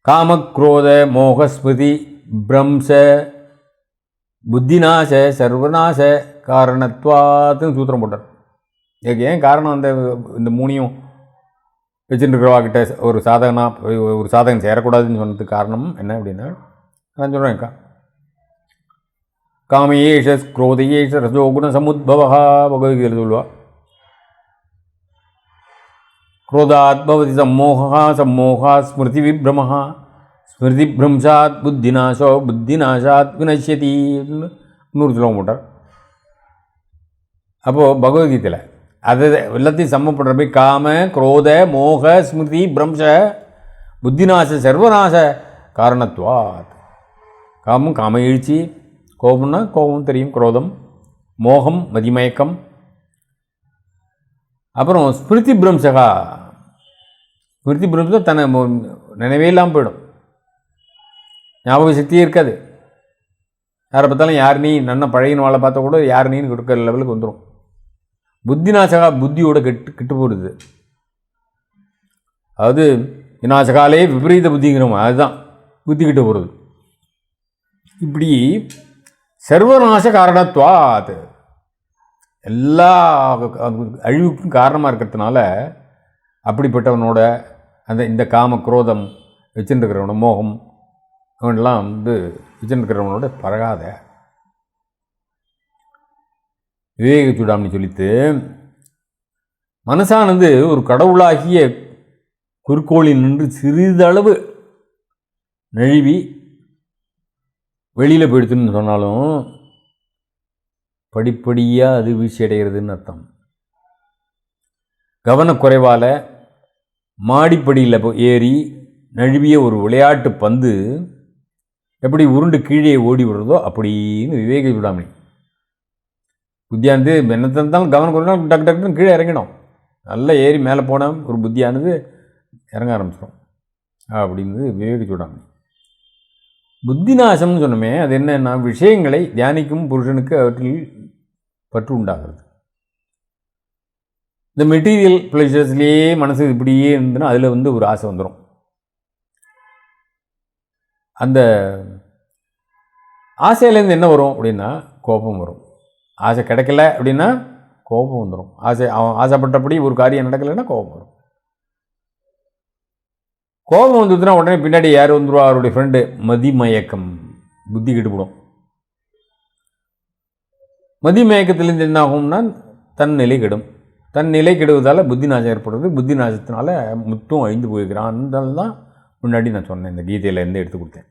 காமக்ரோத மோகஸ்மிருதி பிரம்ச புத்திநாச சர்வநாச காரணத்வாத்துன்னு சூத்திரம் போட்டார். இதுக்கு ஏன் காரணம்? இந்த மூணையும் வச்சுட்டு இருக்கிறவாக்கிட்ட ஒரு சாதகன் சேரக்கூடாதுன்னு சொன்னதுக்கு காரணம் என்ன அப்படின்னா, நான் சொல்கிறேன்க்கா, காமயேஷ குரோதயேஷ ரஜோகுண சமுத்பவா பகவத்கீதையில் சொல்லுவா. क्रोधात् भवति सम्मोहः, सम्मोहात् स्मृति विभ्रमः, स्मृति भ्रंशात् बुद्धिनाशो, बुद्धिनाशात् विनश्यति இன்னொரு சொல்ல மாட்டார். அப்போது பகவத்கீதையில் அது எல்லாத்தையும் சம்மப்படுற போய் காம குரோத மோக ஸ்மிருதி பிரம்ச புத்திநாச சர்வநாச காரணத்வாத். காமம் காம எழுச்சி, கோபம்னா கோபம் தெரியும், குரோதம், மோகம் மதிமயக்கம், அப்புறம் ஸ்மிருதி பிரம்சகா, ஸ்மிருதி பிரம்சம் தன்னை நினைவே இல்லாமல் போயிடும், ஞாபக சக்தியே இருக்காது. யாரை பார்த்தாலும் யார் நீ, நன்ன பழகின வாழை பார்த்தா கூட யார் நீன்னு கொடுக்குற லெவலுக்கு வந்துடும். புத்திநாசகா, புத்தியோட கெட்டு போடுது. அதாவது விநாசகாலே விபரீத புத்திங்கிறோம், அதுதான் புத்தி கிட்ட போகிறது. இப்படி சர்வநாச காரணத்வாத், எல்லா அழிவுக்கும் காரணமாக இருக்கிறதுனால அப்படிப்பட்டவனோட இந்த காம குரோதம் வச்சுருக்கிறவனோட மோகம் அவனெல்லாம் வச்சுருக்கிறவனோட பழகாத. விவேக சூடாமணி சொல்லித்து, மனசானது ஒரு கடவுளாகிய குறிக்கோளில் நின்று சிறிதளவு நழுவி வெளியில் போயிடுத்துன்னு சொன்னாலும் படிப்படியாக அது வீழ்ச்சி அடைகிறதுன்னு அர்த்தம். கவனக்குறைவால் மாடிப்படியில் ஏறி நழுவிய ஒரு விளையாட்டு பந்து எப்படி உருண்டு கீழே ஓடி விடுறதோ அப்படின்னு விவேக சூடாமணி புத்தியானது என்னத்தை இருந்தாலும் கவனம் குறைவால் டக்கு டக்குன்னு கீழே இறங்கிடும். நல்லா ஏறி மேலே போன ஒரு புத்தியானது இறங்க ஆரம்பிச்சிடும் அப்படின்றது விவேக சூடாமணி. புத்திநாசம்னு சொன்னோமே, அது என்னன்னா விஷயங்களை தியானிக்கும் புருஷனுக்கு அவற்றில் பற்று உண்டாகிறது. இந்த மெட்டீரியல் ப்ளஷர்ஸ்லேயே மனசு இப்படியே இருந்ததுன்னா அதில் ஒரு ஆசை வந்துடும். அந்த ஆசையிலேருந்து என்ன வரும் அப்படின்னா கோபம் வரும். ஆசை கிடைக்கல அப்படின்னா கோபம் வந்துடும். அவன் ஆசைப்பட்டபடி ஒரு காரியம் நடக்கலைன்னா கோபம் வரும். கோபம் வந்துச்சுன்னா உடனே பின்னாடி யார் வந்துடுவா? அவருடைய ஃப்ரெண்டு. மதிமயக்கம், புத்தி கெட்டுப்படும். மதிமயக்கத்திலேருந்து என்ன ஆகும்னா தன் நிலை கெடும். தன் நிலை கெடுவதால் புத்தி நாசம் ஏற்படுறது. புத்தி நாசத்தினால முற்றும் அழிந்து போயிருக்கிறான். அதனால தான் முன்னாடி நான் சொன்னேன், இந்த கீதையில் இருந்து எடுத்து கொடுத்தேன்.